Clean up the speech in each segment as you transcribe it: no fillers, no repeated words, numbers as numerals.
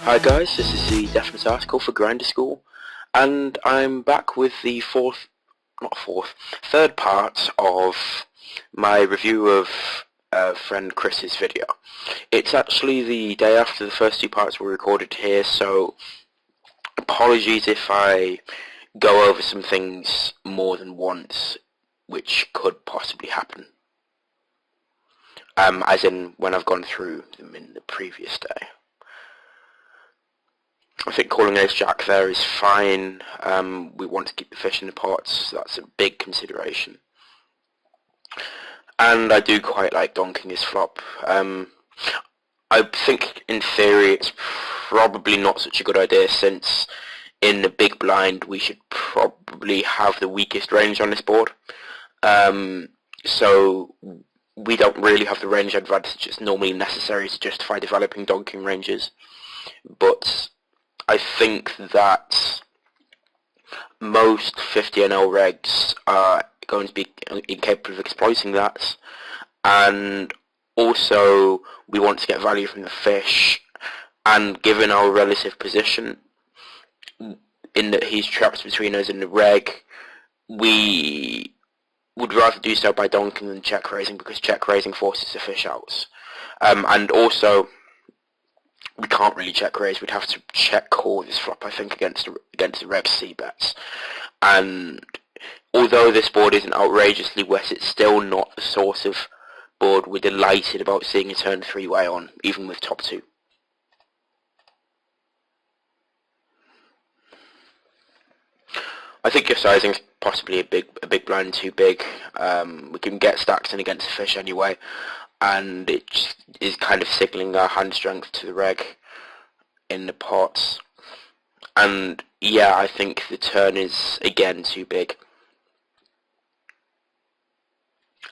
Hi guys, this is the Definite Article for Grinder School, and I'm back with the third part of my review of friend Chris's video. It's actually the day after the first two parts were recorded here, so apologies if I go over some things more than once, which could possibly happen. As in when I've gone through them in the previous day. I think calling ace jack there is fine. We want to keep the fish in the pots, so that's a big consideration. And I do quite like donking his flop. I think in theory it's probably not such a good idea, since in the big blind we should probably have the weakest range on this board. So we don't really have the range advantage that's normally necessary to justify developing donking ranges. But I think that most 50NL regs are going to be incapable of exploiting that, and also we want to get value from the fish, and given our relative position, in that he's trapped between us and the reg, we would rather do so by donking than check raising, because check raising forces the fish out. And also, we can't really check raise. We'd have to check call this flop, I think, against the reg C bets. And although this board isn't outrageously wet, it's still not the sort of board we're delighted about seeing a turn three-way on, even with top two. I think your sizing's possibly a big blind too big. We can get stacks in against the fish anyway, and it just is kind of signalling our hand strength to the reg in the pots. And yeah, I think the turn is again too big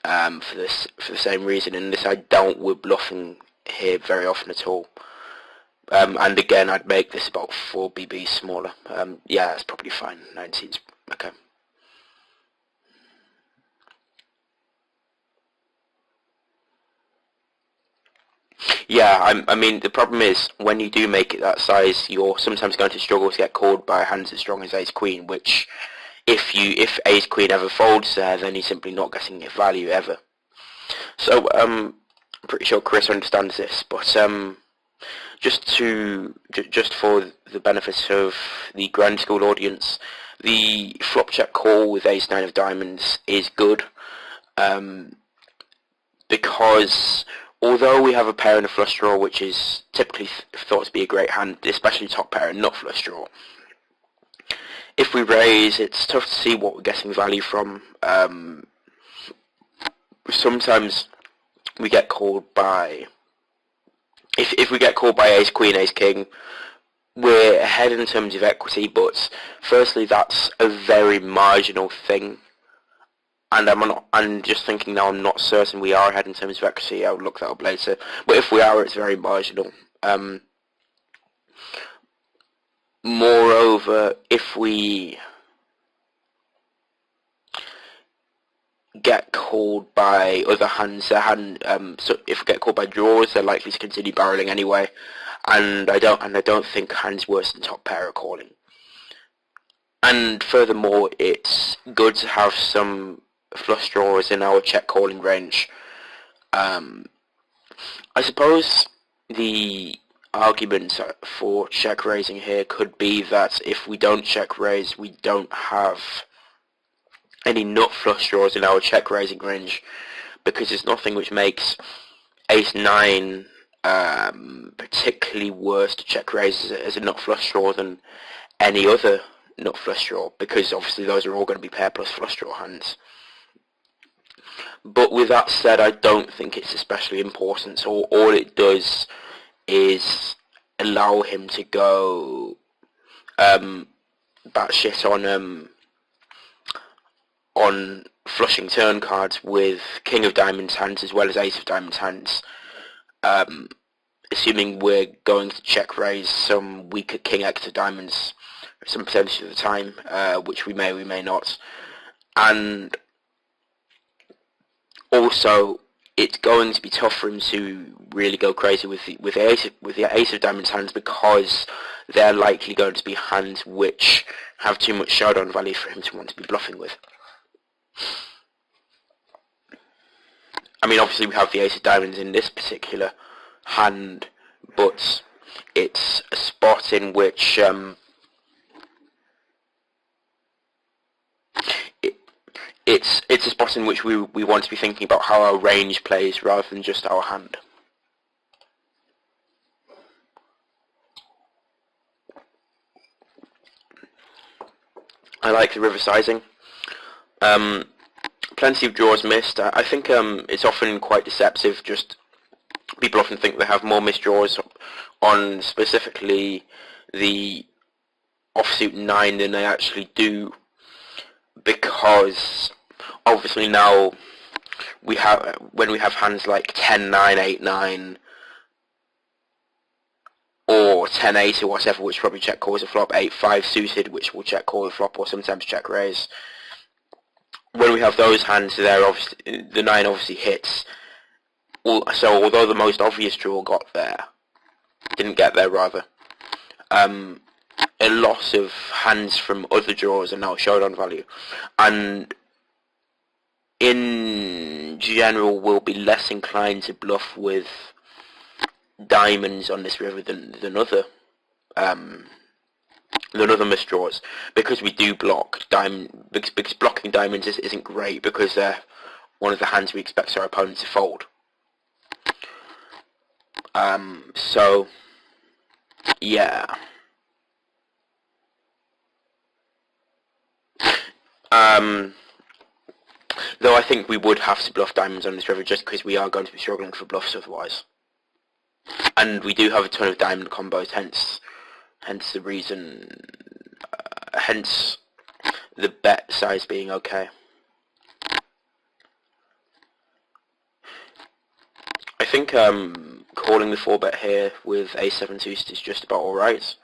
for the same reason. In this, I don't we're bluffing here very often at all. And again, I'd make this about 4 BB smaller. Yeah, that's probably fine. 19's okay. Yeah, I mean, the problem is, when you do make it that size, you're sometimes going to struggle to get called by hands as strong as ace-queen, which, if ace-queen ever folds there, then you're simply not getting a value ever. So, I'm pretty sure Chris understands this, but just for the benefit of the Grand School audience, the flop check call with ace-9 of diamonds is good, because although we have a pair and a flush draw, which is typically thought to be a great hand, especially top pair and not flush draw, if we raise, it's tough to see what we're getting value from. Sometimes we get called by, if we get called by ace queen, ace king, we're ahead in terms of equity, but firstly that's a very marginal thing. And I'm just thinking now, I'm not certain we are ahead in terms of equity. I'll look that up later. But if we are, it's very marginal. Moreover, if we get called by other hands, so if we get called by draws, they're likely to continue barreling anyway. And I don't think hands worse than top pair are calling. And furthermore, it's good to have some flush draws in our check calling range. I suppose the argument for check raising here could be that if we don't check raise, we don't have any nut flush draws in our check raising range, because there's nothing which makes ace-9 particularly worse to check raise as a nut flush draw than any other nut flush draw, because obviously those are all going to be pair plus flush draw hands. But with that said, I don't think it's especially important. So all it does is allow him to go batshit on flushing turn cards with king of diamonds hands as well as ace of diamonds hands. Assuming we're going to check raise some weaker king x of diamonds some percentage of the time, which we may not. And also, it's going to be tough for him to really go crazy with the ace of diamonds hands, because they're likely going to be hands which have too much showdown value for him to want to be bluffing with. I mean, obviously we have the ace of diamonds in this particular hand, but it's a spot in which it's a spot in which we want to be thinking about how our range plays rather than just our hand. I like the river sizing. Plenty of draws missed. I think it's often quite deceptive. Just people often think they have more missed draws on specifically the offsuit 9 than they actually do, because obviously now when we have hands like 10-9, 8-9, or 10-8 or whatever, which probably check calls a flop, 8-5 suited, which will check call a flop or sometimes check raise. When we have those hands, the 9 obviously hits. So although the most obvious draw didn't get there rather, a loss of hands from other draws are now showdown value, and in general will be less inclined to bluff with diamonds on this river than other misdraws, because we do block because blocking diamonds isn't great, because they're one of the hands we expect our opponent to fold. So yeah. Though I think we would have to bluff diamonds on this river, just because we are going to be struggling for bluffs otherwise. And we do have a ton of diamond combos, hence the reason, hence the bet size being okay. I think calling the 4-bet here with a7 suited is just about alright.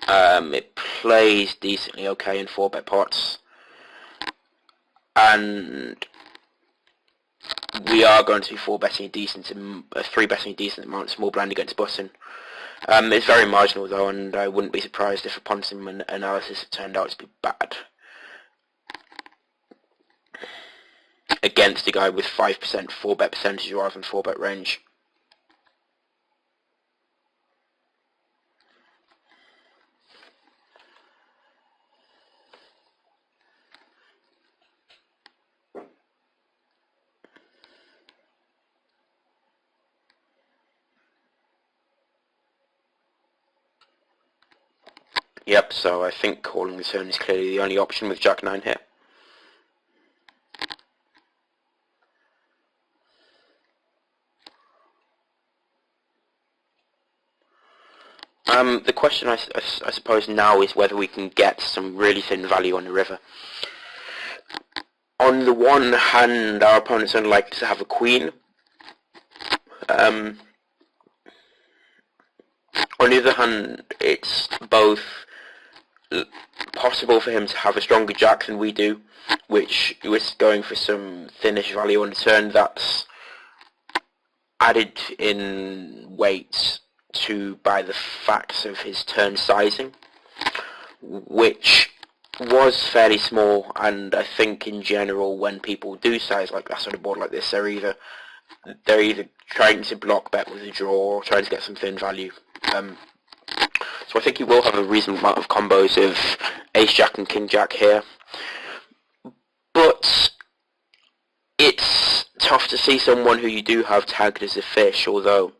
It plays decently okay in 4-bet pots, and we are going to be 4-betting a 3-betting a decent amount, small blind against button. It's very marginal though, and I wouldn't be surprised if upon some analysis it turned out to be bad against a guy with 5% 4-bet percentage rather than 4-bet range. Yep, so I think calling the turn is clearly the only option with Jack 9 here. The question I suppose now is whether we can get some really thin value on the river. On the one hand, our opponent's unlikely to have a queen. On the other hand, it's both possible for him to have a stronger jack than we do, which is going for some thinnish value on the turn that's added in weight to by the facts of his turn sizing, which was fairly small. And I think in general, when people do size like that on a board like this, they're either trying to block bet with a draw or trying to get some thin value. So I think you will have a reasonable amount of combos of Ace Jack and King Jack here, but it's tough to see someone who you do have tagged as a fish, although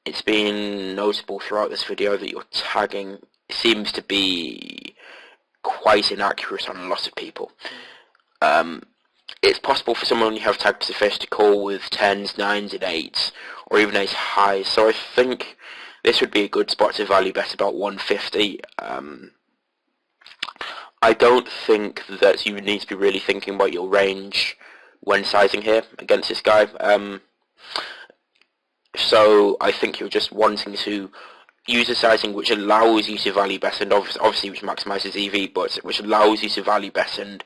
it's been notable throughout this video that your tagging seems to be quite inaccurate on a lot of people. It's possible for someone you have tagged as a fish to call with 10s, 9s and 8s, or even ace high, so I think this would be a good spot to value bet about 150. I don't think that you need to be really thinking about your range when sizing here against this guy. So I think you're just wanting to use a sizing which allows you to value bet, and obviously which maximizes EV, but which allows you to value bet and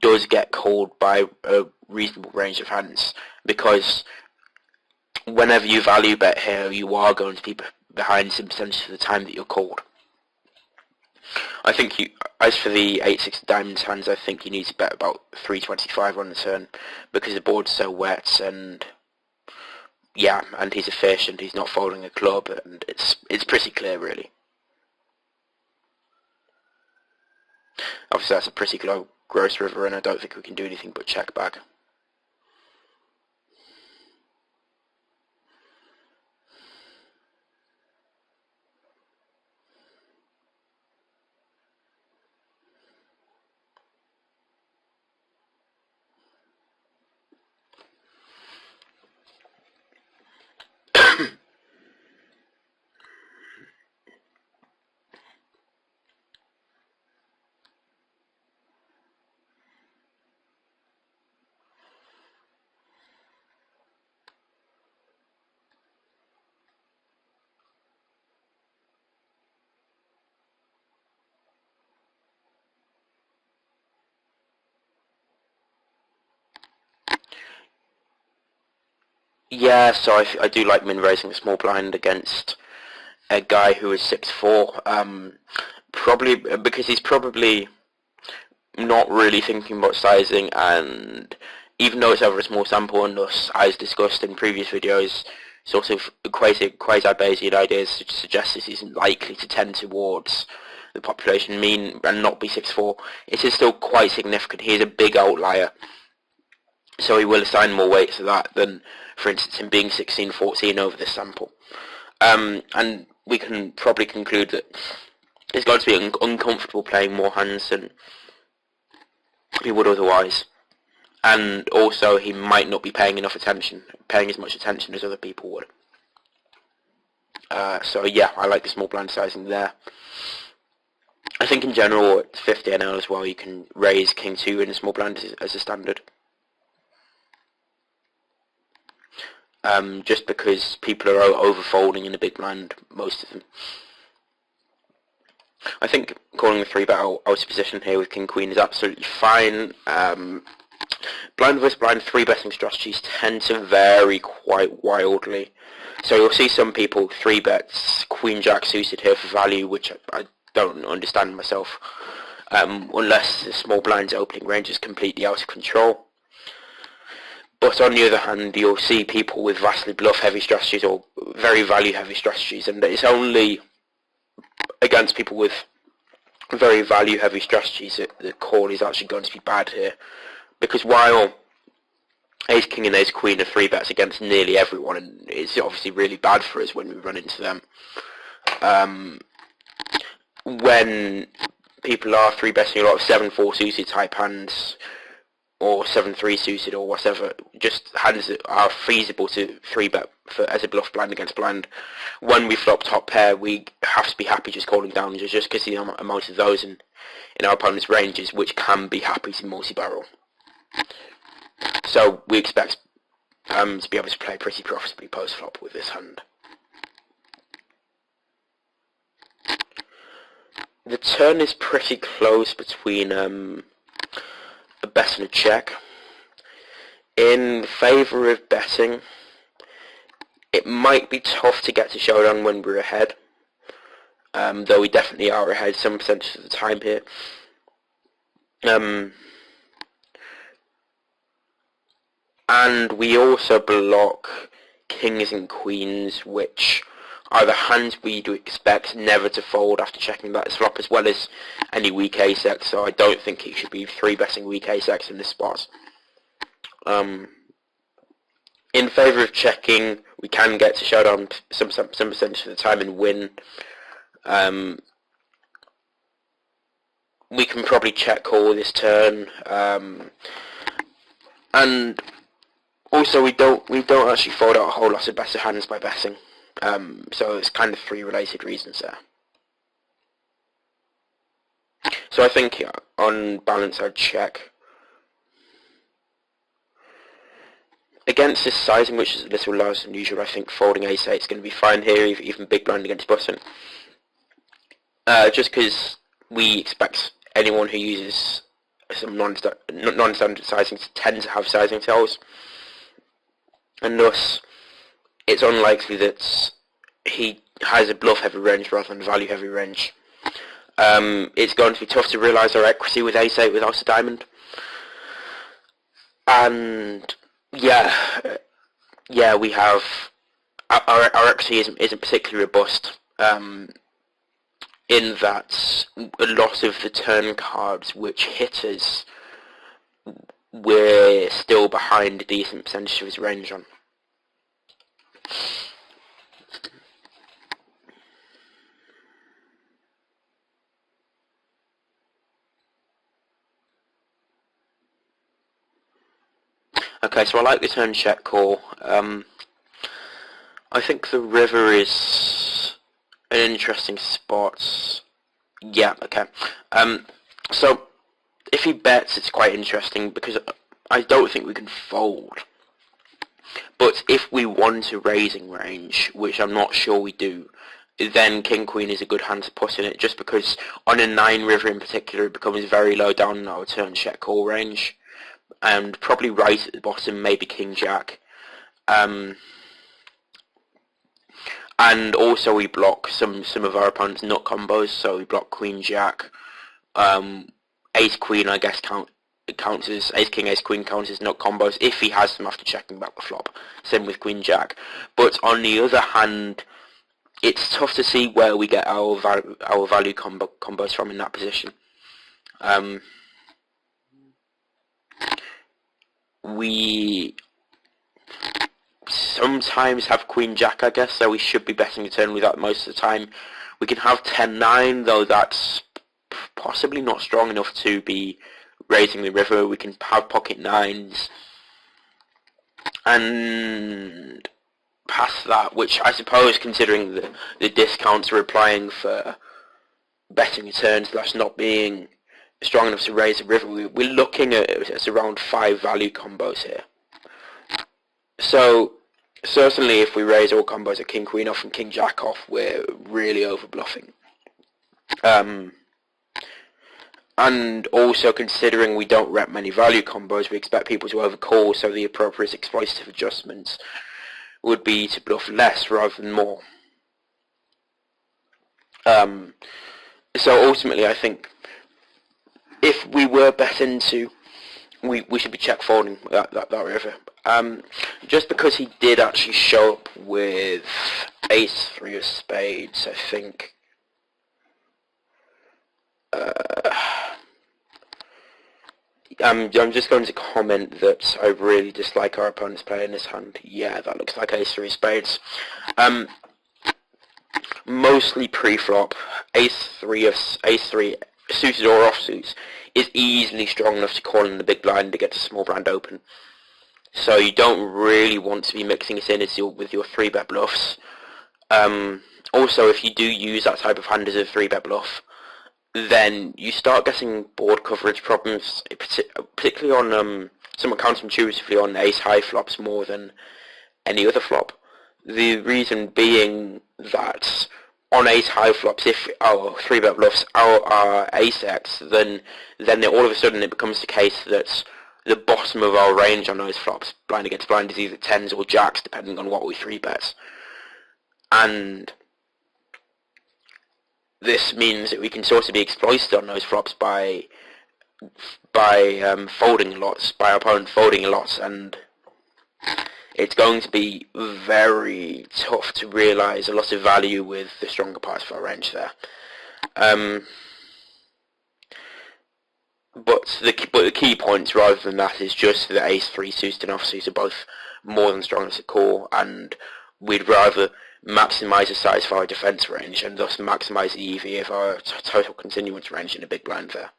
does get called by a reasonable range of hands, because whenever you value bet here, you are going to be behind some percentage of the time that you're called. I think as for the 8-6 diamonds hands, I think you need to bet about 325 on the turn, because the board's so wet, and yeah, and he's a fish and he's not folding a club, and it's pretty clear really. Obviously that's a pretty gross river, and I don't think we can do anything but check back. Yeah, so I do like min raising the small blind against a guy who is 6'4", probably because he's probably not really thinking about sizing, and even though it's over a small sample, and thus, as discussed in previous videos, sort of quasi-Bayesian ideas suggest this isn't likely to tend towards the population mean and not be 6'4", it is still quite significant. He is a big outlier, so he will assign more weight to that than, for instance, him being 16-14 over this sample. And we can probably conclude that it's going to be uncomfortable playing more hands than he would otherwise. And also, he might not be paying as much attention as other people would. So yeah, I like the small blind sizing there. I think in general, at 50 NL as well, you can raise King 2 in a small blind as a standard. Just because people are overfolding in the big blind, most of them. I think calling the 3-bet out of position here with King Queen is absolutely fine. Blind versus blind 3-betting strategies tend to vary quite wildly. So you'll see some people 3-bets Queen Jack suited here for value, which I don't understand myself, unless the small blind's opening range is completely out of control. But on the other hand, you'll see people with vastly bluff-heavy strategies or very value-heavy strategies, and it's only against people with very value-heavy strategies that the call is actually going to be bad here. Because while Ace King and Ace Queen are 3-bets against nearly everyone, and it's obviously really bad for us when we run into them, when people are 3-betting a lot of 7-4 suited type hands, or 7-3 suited or whatever, just hands that are feasible to 3-bet as a bluff blind against blind. When we flop top pair, we have to be happy just calling down just because the amount of those in our opponent's ranges, which can be happy to multi-barrel. So we expect to be able to play pretty profitably post-flop with this hand. The turn is pretty close between a bet and a check. In favour of betting, it might be tough to get to showdown when we're ahead, though we definitely are ahead some percentage of the time here. And we also block kings and queens, which are the hands we do expect never to fold after checking that flop, as well as any weak ace-x, so I don't think he should be 3-betting weak ace-x in this spot. In favour of checking, we can get to showdown some percentage of the time and win. We can probably check call this turn, and also we don't actually fold out a whole lot of better hands by betting. So it's kind of 3 related reasons there. So I think on balance I'd check. Against this sizing, which is a little lower than usual, I think folding ace-8 is going to be fine here, even big blind against button. Just because we expect anyone who uses some non-standard sizings tend to have sizing tells, and thus it's unlikely that he has a bluff-heavy range rather than a value-heavy range. It's going to be tough to realise our equity with ace-8 without a diamond. And yeah, we have our equity isn't particularly robust. In that a lot of the turn cards which hit us, we're still behind a decent percentage of his range on. Okay, so I like the turn check call. I think the river is an interesting spot. Yeah, okay. So if he bets, it's quite interesting because I don't think we can fold. But if we want a raising range, which I'm not sure we do, then King Queen is a good hand to put in it, just because on a 9 river in particular it becomes very low down in our turn check call range, and probably right at the bottom maybe King Jack. And also we block some of our opponent's nut combos, so we block Queen Jack. Ace Queen I guess counts as Ace King, Ace Queen counts as nut combos if he has them after checking back the flop. Same with Queen Jack. But on the other hand, it's tough to see where we get our value combos from in that position. We sometimes have Queen Jack, I guess, so we should be betting a turn with that most of the time. We can have 10-9, though that's possibly not strong enough to be raising the river. We can have pocket 9s. And past that, which I suppose, considering the discounts we're applying for betting a turn / not being strong enough to raise the river, we're looking at around 5 value combos here. So certainly if we raise all combos at King Queen off and King Jack off, we're really over bluffing. And also considering we don't rep many value combos, we expect people to overcall, so the appropriate exploitative adjustments would be to bluff less rather than more. So ultimately I think if we were bet into, we should be check folding that river. Just because he did actually show up with ace-3 of spades, I think. I'm just going to comment that I really dislike our opponent's play in this hand. Yeah, that looks like ace-3 of spades. Mostly pre-flop, ace-3 suited or offsuits is easily strong enough to call in the big blind to get to small blind open. So you don't really want to be mixing it in with your 3-bet bluffs. Also, if you do use that type of hand as a 3-bet bluff, then you start getting board coverage problems, particularly on somewhat counterintuitively on ace-high flops more than any other flop. The reason being that on ace-high flops, if our 3-bet bluffs are ace-x, then all of a sudden it becomes the case that the bottom of our range on those flops, blind against blind, is either 10s or jacks, depending on what we 3-bet. And this means that we can sort of be exploited on those flops by folding lots, by our opponent folding a lot, and it's going to be very tough to realise a lot of value with the stronger parts of our range there. But the key points rather than that is just that ace-3 suited and offsuits are both more than strong as a core, and we'd rather maximise the size of our defence range and thus maximise the EV of our total continuance range in a big blind there.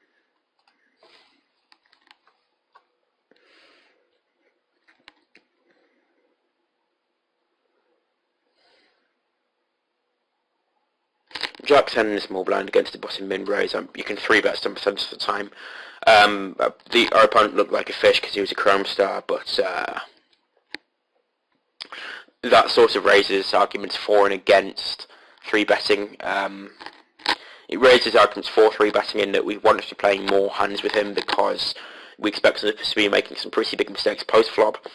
Jack 10 in a small blind against the bottom min raise. You can 3-bet some percent of the time. Our opponent looked like a fish because he was a chrome star, but that sort of raises arguments for and against 3-betting. it raises arguments for 3-betting in that we want to be playing more hands with him because we expect him to be making some pretty big mistakes post-flop.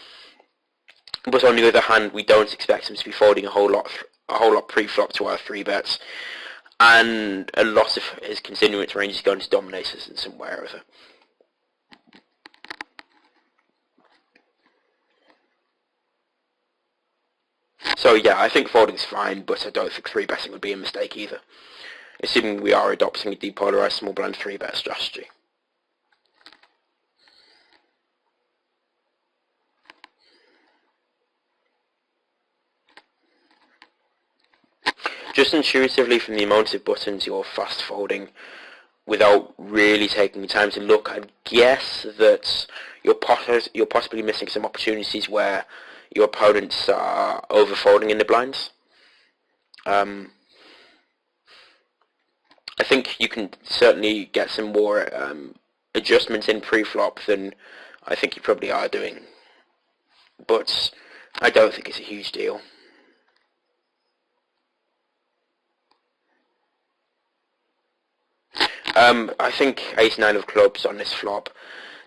But on the other hand, we don't expect him to be folding a whole lot pre-flop to our 3-bets, and a lot of his continuance range is going to dominate us in some way or other. So yeah, I think folding's fine, but I don't think 3-betting would be a mistake either, assuming we are adopting a depolarized small blind 3-bet strategy. Just intuitively from the amount of buttons you're fast folding without really taking the time to look, I'd guess that you're possibly missing some opportunities where your opponents are overfolding in the blinds. I think you can certainly get some more adjustments in pre-flop than I think you probably are doing, but I don't think it's a huge deal. I think ace-9 of clubs on this flop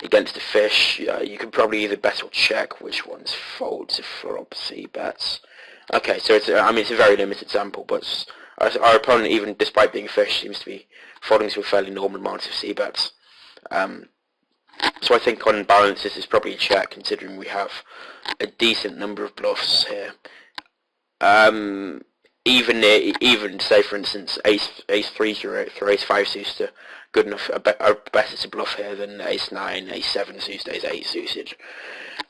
against the fish, you could probably either bet or check which ones fold to flop c-bets. Okay, so it's a very limited sample, but our opponent, even despite being fish, seems to be folding to a fairly normal amount of c-bets. So I think on balance this is probably a check, considering we have a decent number of bluffs here. Even say for instance ace 3 through ace 5 suited are good enough, are better to bluff here than ace 9, ace 7 suited, ace 8 suited,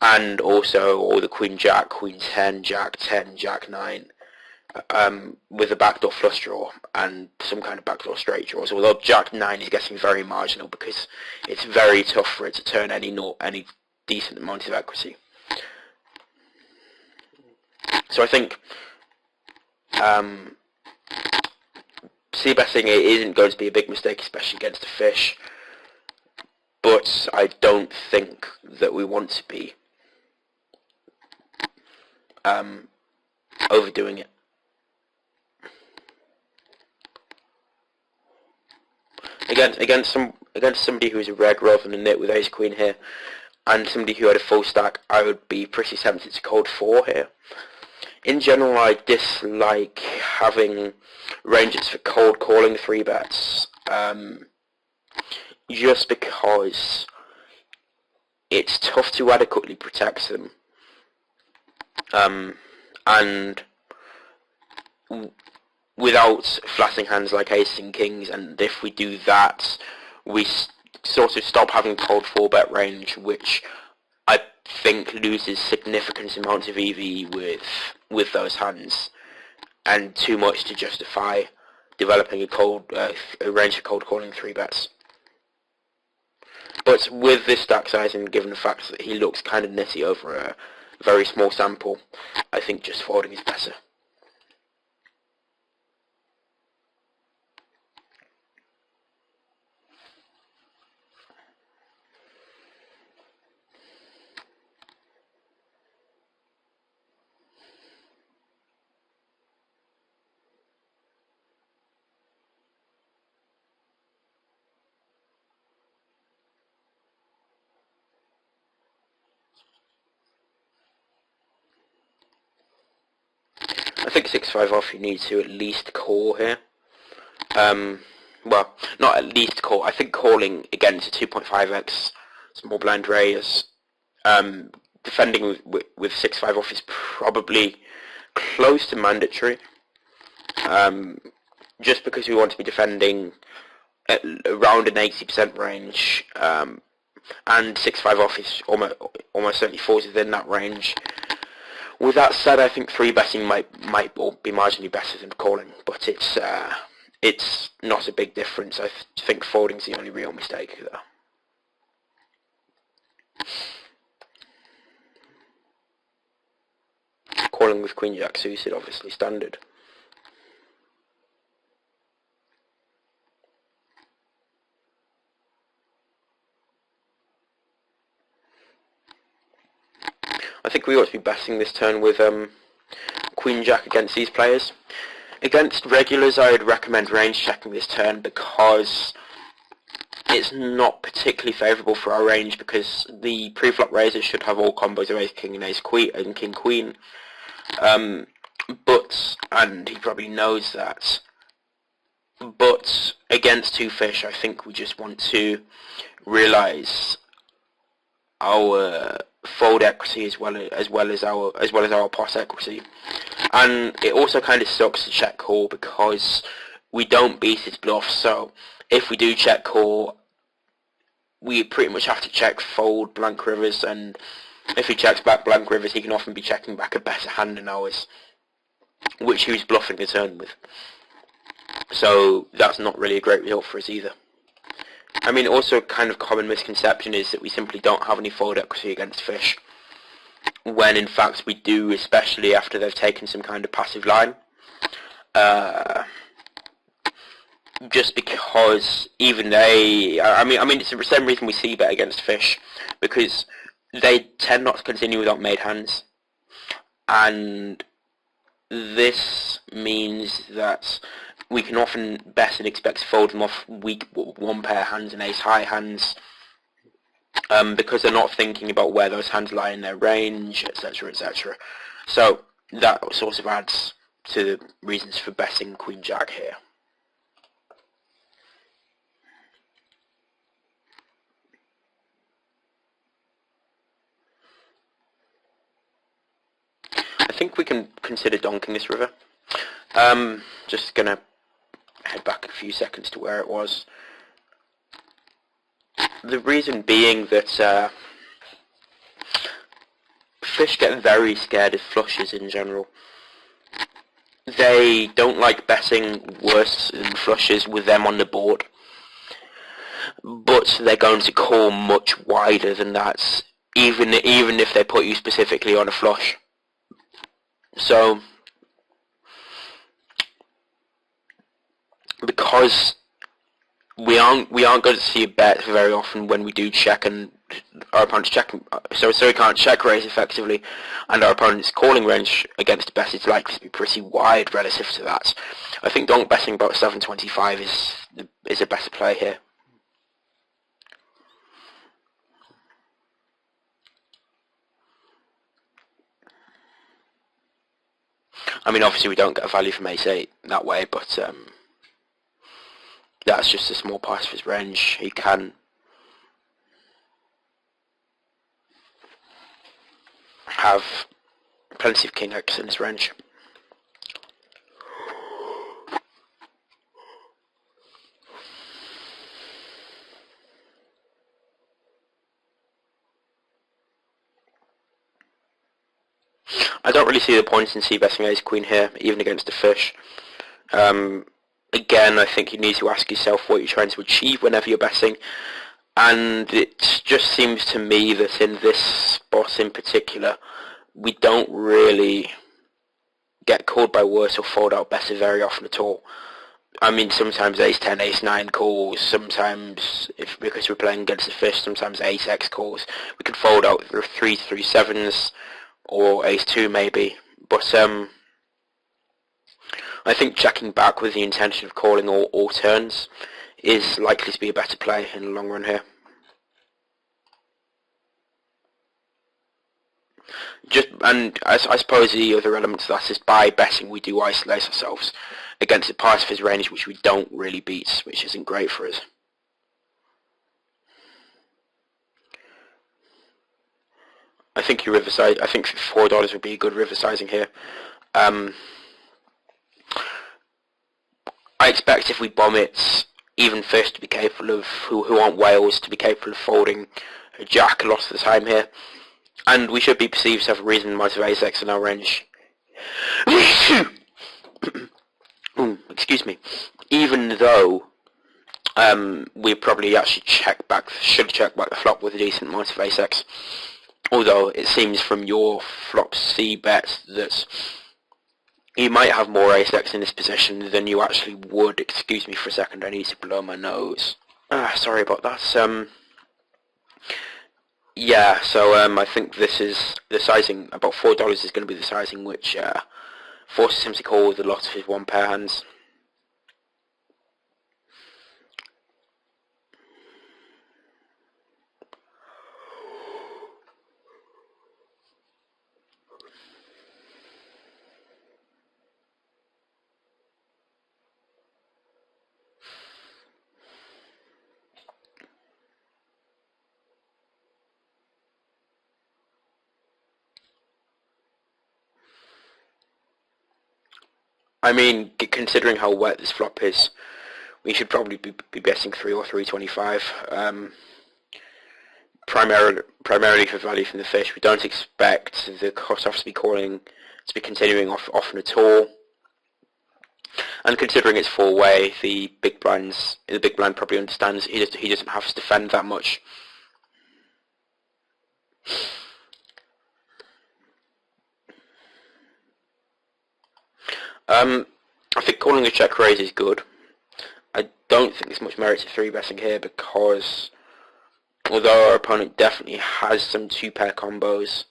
and also all the queen jack, queen 10, jack 10, jack 9, with a backdoor flush draw and some kind of backdoor straight draws. Although jack 9 is getting very marginal because it's very tough for it to turn any decent amount of equity. So I think c-betting isn't going to be a big mistake, especially against a fish, but I don't think that we want to be overdoing it. Against somebody who is a red rather than a nit with ace queen here, and somebody who had a full stack, I would be pretty tempted to call 4 here. In general, I dislike having ranges for cold calling 3-bets, just because it's tough to adequately protect them, and without flatting hands like aces and kings, and if we do that, we sort of stop having cold 4-bet range, which I think loses significant amounts of EV with those hands, and too much to justify developing a range of cold calling 3-bets. But with this stack size, and given the fact that he looks kind of nitty over a very small sample, I think just folding is better. I think 6-5 off you need to at least call here. Well, not at least call. I think calling against a 2.5x small blind raise, defending with 6-5 off is probably close to mandatory. Just because we want to be defending at around an 80% range, and 6-5 off is almost certainly falls within that range. With that said, I think 3-betting might be marginally better than calling, but it's not a big difference. I think folding's the only real mistake there. Calling with queen jack suited, obviously standard. I think we ought to be betting this turn with queen jack against these players, Against regulars, I would recommend range checking this turn because it's not particularly favourable for our range because the pre-flop raiser should have all combos of ace king and ace queen and king queen. But, and he probably knows that, but against two fish I think we just want to realise our fold equity as well as our pot equity. And it also kind of sucks to check call because we don't beat his bluff, so if we do check call we pretty much have to check fold blank rivers, and if he checks back blank rivers he can often be checking back a better hand than ours, which he was bluffing the turn with. So that's not really a great result for us either. I mean, also kind of common misconception is that we simply don't have any fold equity against fish, when in fact we do, especially after they've taken some kind of passive line. Just because even they, I mean it's the same reason we see bet against fish, because they tend not to continue without made hands, and this means that we can often bet and expect to fold them off weak one pair hands and ace high hands, because they're not thinking about where those hands lie in their range, etc, etc. So that sort of adds to the reasons for betting queen jack here. I think we can consider donking this river. Just gonna head back a few seconds to where it was. The reason being that fish get very scared of flushes in general. They don't like betting worse than flushes with them on the board, but they're going to call much wider than that, even if they put you specifically on a flush. So, because we aren't going to see a bet very often when we do check and our opponent's checking, so we can't check raise effectively, and our opponent's calling range against a bet is likely to be pretty wide relative to that. I think donk betting about 725 is a better play here. I mean, obviously we don't get a value from ace-8 that way, but that's just a small part of his range. He can have plenty of king X in his range. I don't really see the point in c-betting ace queen here, even against a fish. Again, I think you need to ask yourself what you're trying to achieve whenever you're betting, and it just seems to me that in this spot in particular, we don't really get called by worse or fold out better very often at all. I mean, sometimes ace-10, ace-9 calls, sometimes, because we're playing against a fish, sometimes ace-x calls. We could fold out through 3-3-7s, or ace-2 maybe, but I think checking back with the intention of calling all turns is likely to be a better play in the long run here. And I suppose the other element to that is by betting we do isolate ourselves against a part of his range which we don't really beat, which isn't great for us. I think you riversize. I think $4 would be a good river sizing here. I expect if we bomb it, even fish to be capable of, who aren't whales, to be capable of folding a jack a lot of the time here. And we should be perceived to have a reasonable amount of ace-x in our range. Excuse me. Even though we probably actually should check back the flop with a decent amount of ace-x. Although it seems from your flop C bet that you might have more ace-x in this position than you actually would. Excuse me for a second, I need to blow my nose. Sorry about that. Yeah, so I think this is the sizing, about $4 is going to be the sizing which forces him to call with a lot of his one pair hands. I mean, considering how wet this flop is, we should probably be betting 3 or 325. Primarily for value from the fish. We don't expect the cutoffs to be continuing often at all. And considering it's four-way, the big blind probably understands he doesn't have to defend that much. I think calling a check raise is good. I don't think there's much merit to 3-betting here because although our opponent definitely has some 2-pair combos,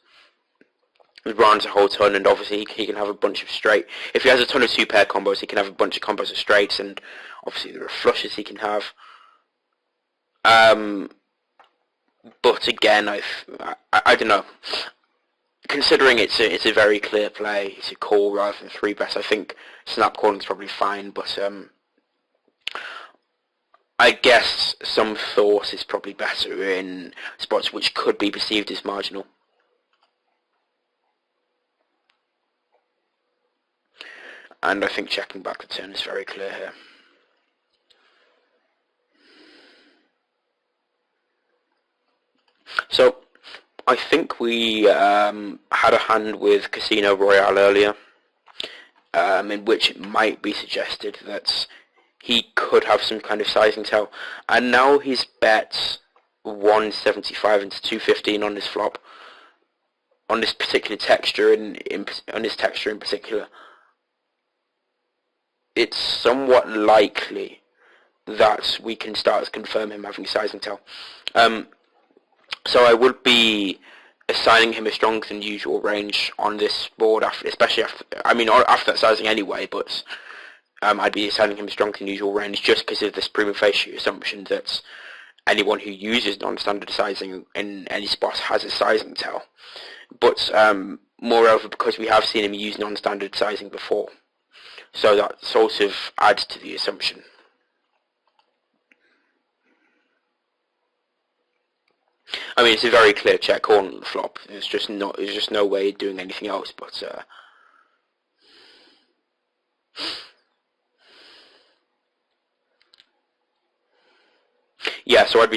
with rounds a whole ton, and obviously he can have a bunch of straight. If he has a ton of 2-pair combos, he can have a bunch of combos of straights, and obviously there are flushes he can have. But again, I don't know. Considering it's a very clear play, it's a call rather than 3-bet. I think snap calling is probably fine, but I guess some thought is probably better in spots which could be perceived as marginal. And I think checking back the turn is very clear here. So I think we had a hand with Casino Royale earlier, in which it might be suggested that he could have some kind of sizing tell, and now he's bet 175 into 215 on this flop, on this particular texture, on this texture in particular. It's somewhat likely that we can start to confirm him having sizing tell. So I would be assigning him a stronger than usual range on this board, especially after that sizing anyway, but I'd be assigning him a stronger than usual range just because of this prima facie assumption that anyone who uses non-standard sizing in any spot has a sizing tell. But moreover, because we have seen him use non-standard sizing before, so that sort of adds to the assumption. I mean, it's a very clear check call on the flop. There's just no way of doing anything else. But yeah, so I'd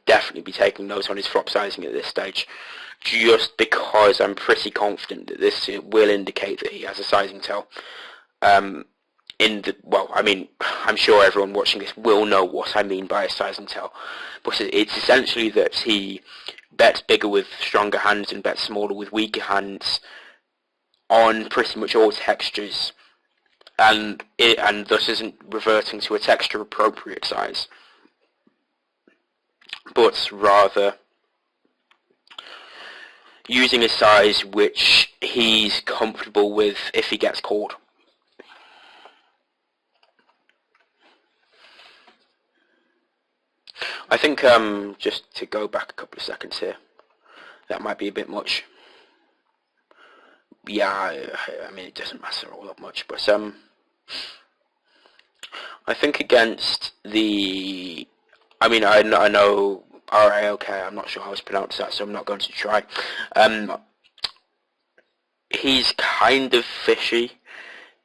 definitely be taking notes on his flop sizing at this stage, just because I'm pretty confident that this will indicate that he has a sizing tell. I'm sure everyone watching this will know what I mean by a sizing tell, but it's essentially that he bets bigger with stronger hands and bets smaller with weaker hands on pretty much all textures, and thus isn't reverting to a texture appropriate size, but rather using a size which he's comfortable with if he gets called. I think, just to go back a couple of seconds here, that might be a bit much. Yeah, I mean, it doesn't matter all that much, but I think against the, I know RAOK, I'm not sure how to pronounce that, so I'm not going to try. He's kind of fishy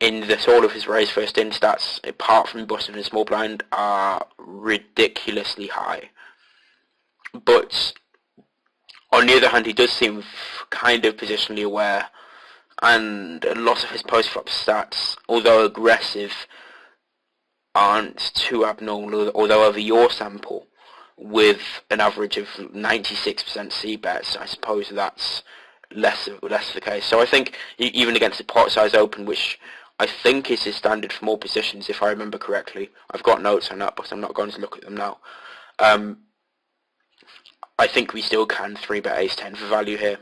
in that all of his raise first in stats, apart from button and small blind, are ridiculously high. But on the other hand, he does seem kind of positionally aware, and a lot of his post-flop stats, although aggressive, aren't too abnormal, although over your sample, with an average of 96% C-bets, I suppose that's less of the case. So I think even against the pot size open, which I think is his standard for more positions, if I remember correctly. I've got notes on that, but I'm not going to look at them now. I think we still can 3-bet ace-10 for value here.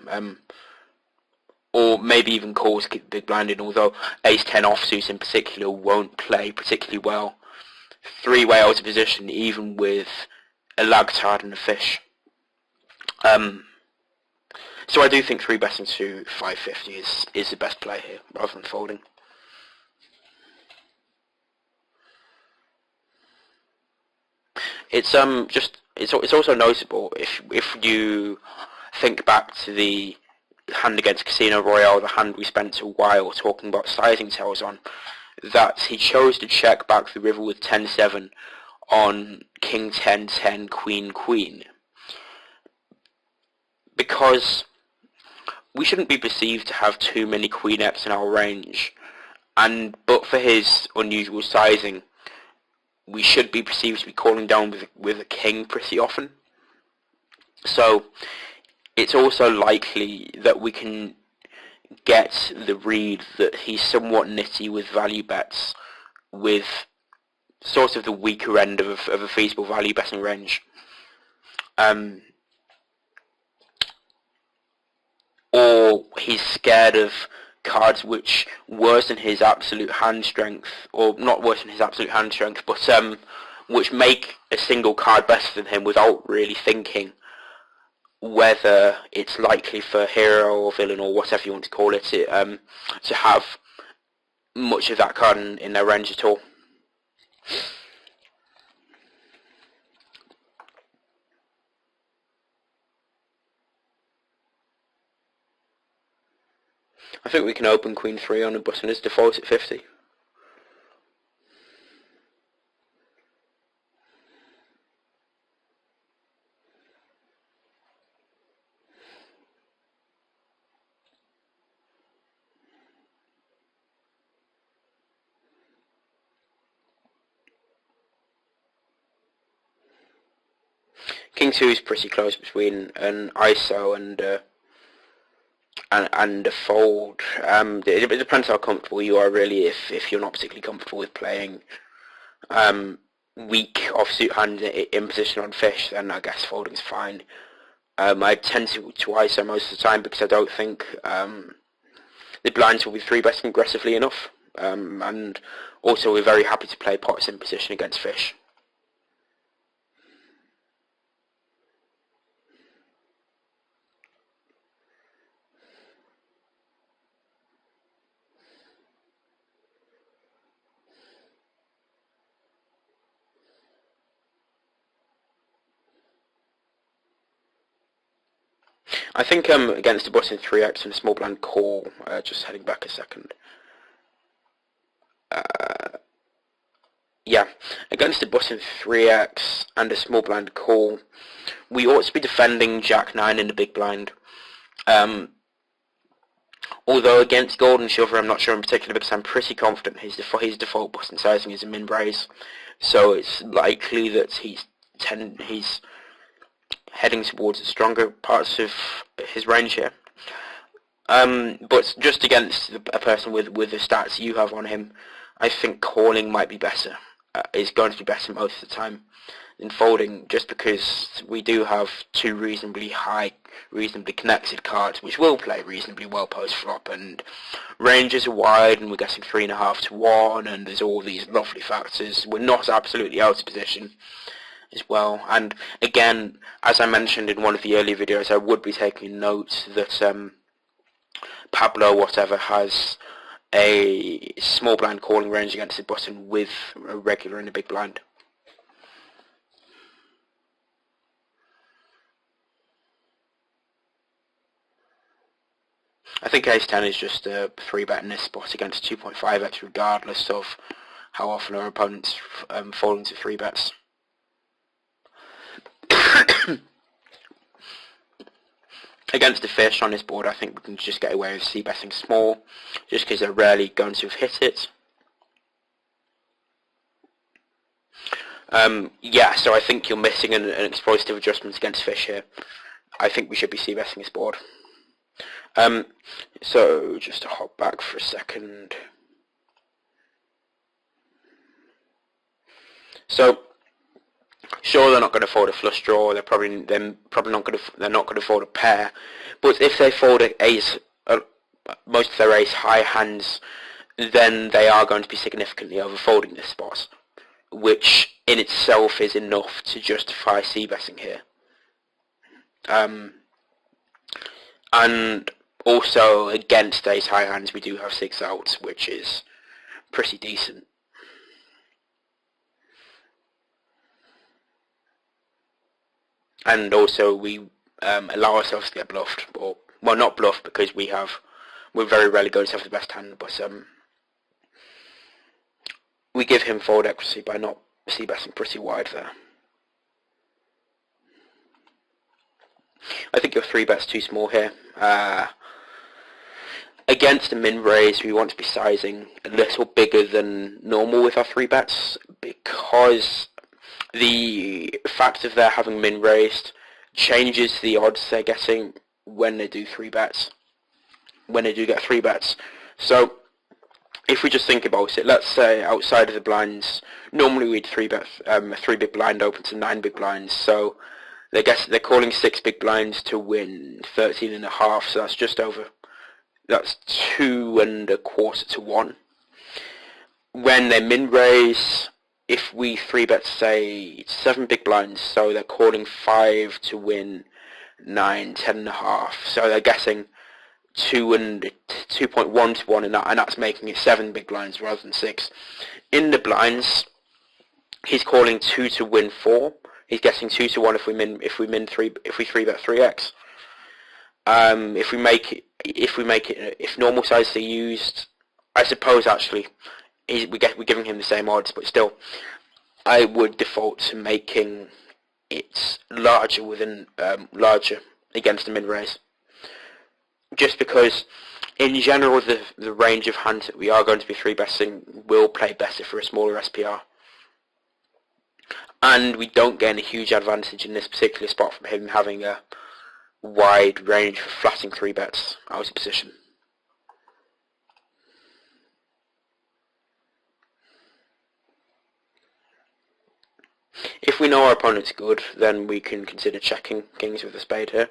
or maybe even calls big blind in, although ace-10 offsuits in particular won't play particularly well. Three-way out of position, even with a lag card and a fish. So I do think 3-betting to 550 is the best play here, rather than folding. It's also notable if you think back to the hand against Casino Royale, the hand we spent a while talking about sizing tells on, that he chose to check back the river with 10-7 on King 10-10 Queen Queen, because we shouldn't be perceived to have too many Queen X in our range, but for his unusual sizing, we should be perceived to be calling down with a king pretty often. So it's also likely that we can get the read that he's somewhat nitty with value bets, with sort of the weaker end of a feasible value betting range. Or he's scared of cards which worsen his absolute hand strength, or not worsen his absolute hand strength, but which make a single card better than him without really thinking whether it's likely for hero or villain or whatever you want to call it to have much of that card in their range at all. I think we can open Queen 3 on a button as default at 50. King 2 is pretty close between an ISO and a fold. It depends how comfortable you are, really. If you're not particularly comfortable with playing weak offsuit hand in position on fish, then I guess folding's fine. I tend to ISO most of the time because I don't think the blinds will be 3-betting aggressively enough, and also we're very happy to play pots in position against fish. I think against a button 3x and a small blind call, just heading back a second. Yeah, against a button 3x and a small blind call, we ought to be defending Jack 9 in the big blind. Although against Golden Shover, I'm not sure in particular because I'm pretty confident his default button sizing is a min raise, so it's likely that he's heading towards the stronger parts of his range here. But just against a person with the stats you have on him, I think calling might be better. Is going to be better most of the time than folding, just because we do have two reasonably connected cards which will play reasonably well post flop, and ranges are wide, and we're getting 3.5 to 1, and there's all these lovely factors. We're not absolutely out of position as well, and again, as I mentioned in one of the earlier videos, I would be taking note that Pablo whatever has a small blind calling range against the button with a regular and a big blind. I think ace-10 is just a 3-bet in this spot against 2.5x regardless of how often our opponents fall into 3-bets. Against the fish on this board, I think we can just get away with c-betting small, just because they're rarely going to have hit it. Yeah, so I think you're missing an exploitative adjustment against fish here. I think we should be c-betting this board. So just to hop back for a second. So sure, they're not going to fold a flush draw. They're probably not going to fold a pair. But if they fold most of their ace high hands, then they are going to be significantly overfolding this spot, which in itself is enough to justify c-betting here. And also against ace high hands we do have 6 outs, which is pretty decent. And also we allow ourselves to get bluffed, or well, not bluffed, because we're very rarely going to have the best hand, but we give him fold equity by not c-betting pretty wide there. I think your 3-bet's too small here. Against a min raise, we want to be sizing a little bigger than normal with our 3-bets, because the fact of their having min raised changes the odds they're getting when they do 3-bets, when they do get 3-bets. So if we just think about it, let's say outside of the blinds, normally we'd 3-bet a 3 big blind open to 9 big blinds, so they're calling 6 big blinds to win 13.5, so that's just over, that's 2 1/4 to 1. When they min raise, if we 3-bet say 7 big blinds, so they're calling 5 to win 9, 10.5, so they're getting 2.1 to 1, and that's making it 7 big blinds rather than 6. In the blinds, he's calling 2 to win 4. He's getting 2 to 1 if we 3-bet 3x. If normal sizes are used, I suppose actually we're giving him the same odds, but still, I would default to making it larger against the min raise. Just because, in general, the range of hands that we are going to be 3-betting will play better for a smaller SPR. And we don't gain a huge advantage in this particular spot from him having a wide range for flatting 3-bets out of position. If we know our opponent's good, then we can consider checking kings with a spade here.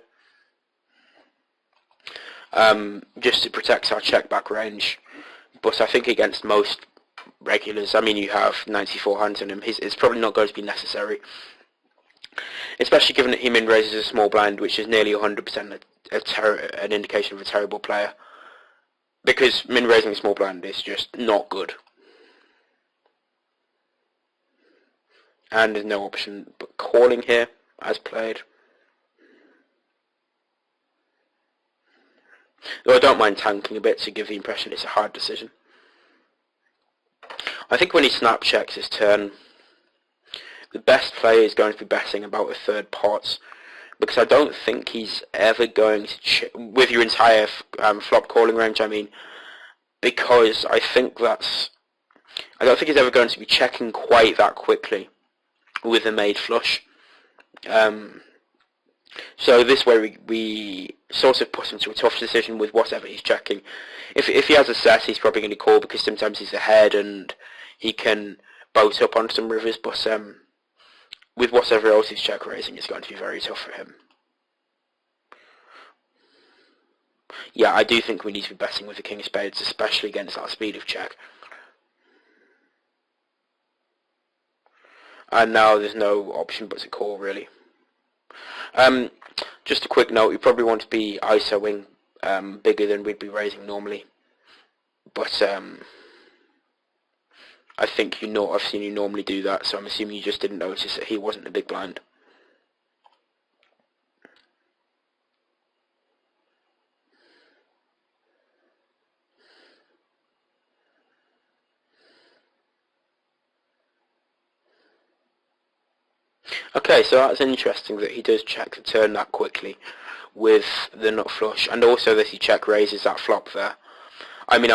Just to protect our check back range. But I think against most regulars, I mean, you have 94 hands on him, it's probably not going to be necessary. Especially given that he min raises a small blind, which is nearly 100% an indication of a terrible player. Because min raising a small blind is just not good. And there's no option but calling here, as played. Though I don't mind tanking a bit to give the impression it's a hard decision. I think when he snap checks his turn, the best play is going to be betting about a third pot, because I don't think he's ever going to with your entire flop calling range, I mean, because I don't think he's ever going to be checking quite that quickly with a made flush. So this way we sort of put him to a tough decision with whatever he's checking. If he has a set, he's probably going to call because sometimes he's ahead and he can boat up on some rivers, but with whatever else he's check raising, it's going to be very tough for him. Yeah, I do think we need to be betting with the king of spades, especially against that speed of check. And now there's no option but to call, really. Just a quick note, you probably want to be ISOing bigger than we'd be raising normally. But I think I've seen you normally do that, so I'm assuming you just didn't notice that he wasn't a big blind. Okay, so that's interesting that he does check the turn that quickly with the nut flush, and also that he check raises that flop there. I mean,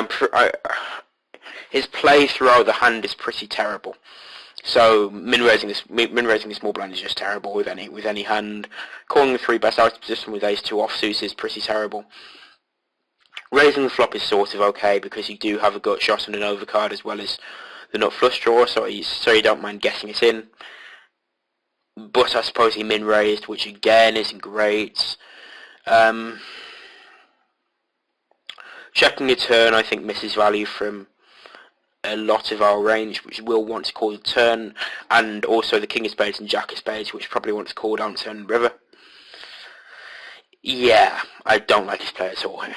his play throughout the hand is pretty terrible. So min raising the small blind is just terrible with any hand. Calling the 3-bet out of position with ace 2 offsuits is pretty terrible. Raising the flop is sort of okay because you do have a gut shot and an overcard as well as the nut flush draw, so you don't mind getting it in. But I suppose he min raised, which again isn't great. Checking a turn, I think, misses value from a lot of our range, which will want to call the turn, and also the king of spades and jack of spades, which probably want to call down turn and river. Yeah, I don't like his play at all here.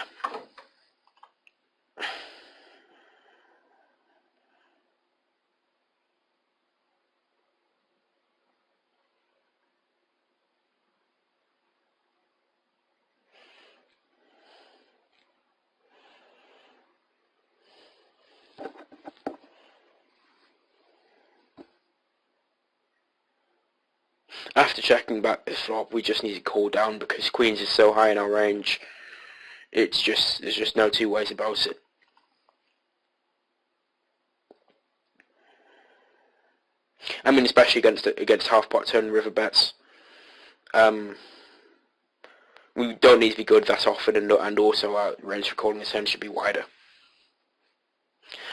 After checking back this flop, we just need to call down because queens is so high in our range. There's just no two ways about it. I mean, especially against half pot turn river bets. We don't need to be good that often, and also our range for calling the turn should be wider.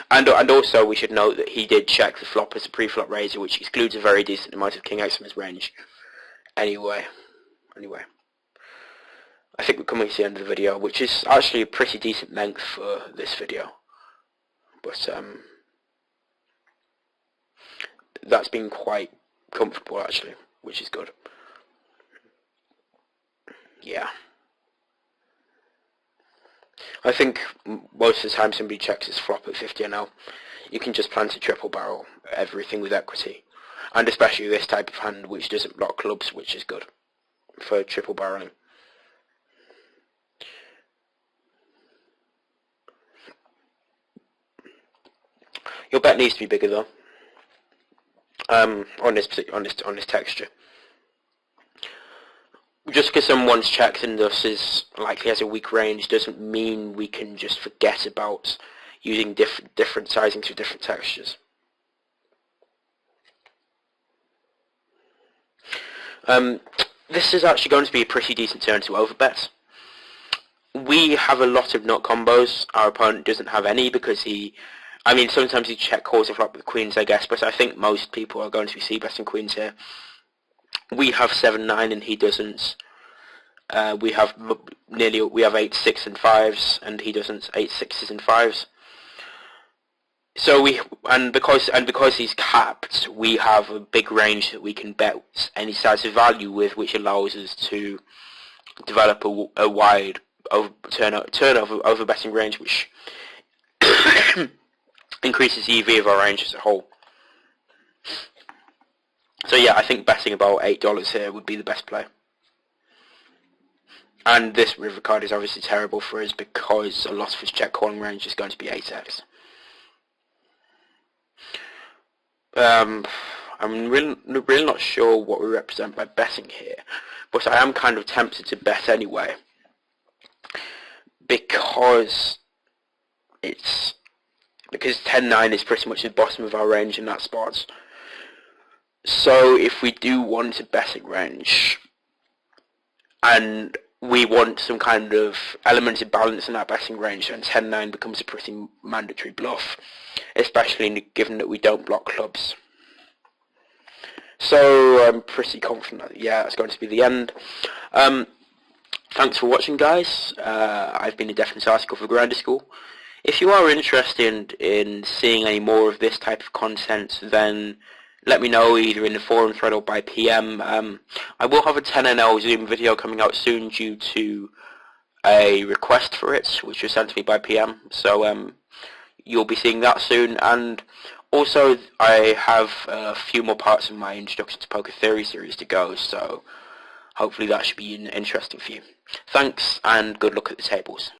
And also we should note that he did check the flop as a pre-flop raiser, which excludes a very decent amount of king x from his range. Anyway, I think we're coming to the end of the video, which is actually a pretty decent length for this video. But that's been quite comfortable actually, which is good. Yeah. I think most of the time somebody checks his flop at 50 NL, you can just plan to triple barrel everything with equity. And especially this type of hand which doesn't block clubs, which is good for triple barreling. Your bet needs to be bigger though. On this texture. Just because someone's checked and thus is likely has a weak range doesn't mean we can just forget about using different sizings for different textures. This is actually going to be a pretty decent turn to overbet. We have a lot of nut combos. Our opponent doesn't have any because sometimes he check calls a flop with queens, I guess, but I think most people are going to be c-betting queens here. We have 7-9 and he doesn't. We have 8 6 and 5s and he doesn't 8 6s and 5s. So because he's capped, we have a big range that we can bet any size of value with, which allows us to develop a wide turnover betting range, which increases the EV of our range as a whole. So yeah, I think betting about $8 here would be the best play. And this river card is obviously terrible for us because a lot of his check calling range is going to be 8x. I'm really not sure what we represent by betting here, but I am kind of tempted to bet anyway because 10-9 is pretty much the bottom of our range in that spot. So if we do want a betting range and we want some kind of element of balance in that betting range, then 10-9 becomes a pretty mandatory bluff, especially given that we don't block clubs. So I'm pretty confident that, yeah, it's going to be the end. Thanks for watching, guys. I've been a TheDefinitiveArticle for Grinder School. If you are interested in seeing any more of this type of content, then let me know either in the forum thread or by PM. I will have a 10NL Zoom video coming out soon due to a request for it, which was sent to me by PM. So you'll be seeing that soon. And also, I have a few more parts of my Introduction to Poker Theory series to go, so hopefully that should be interesting for you. Thanks, and good luck at the tables.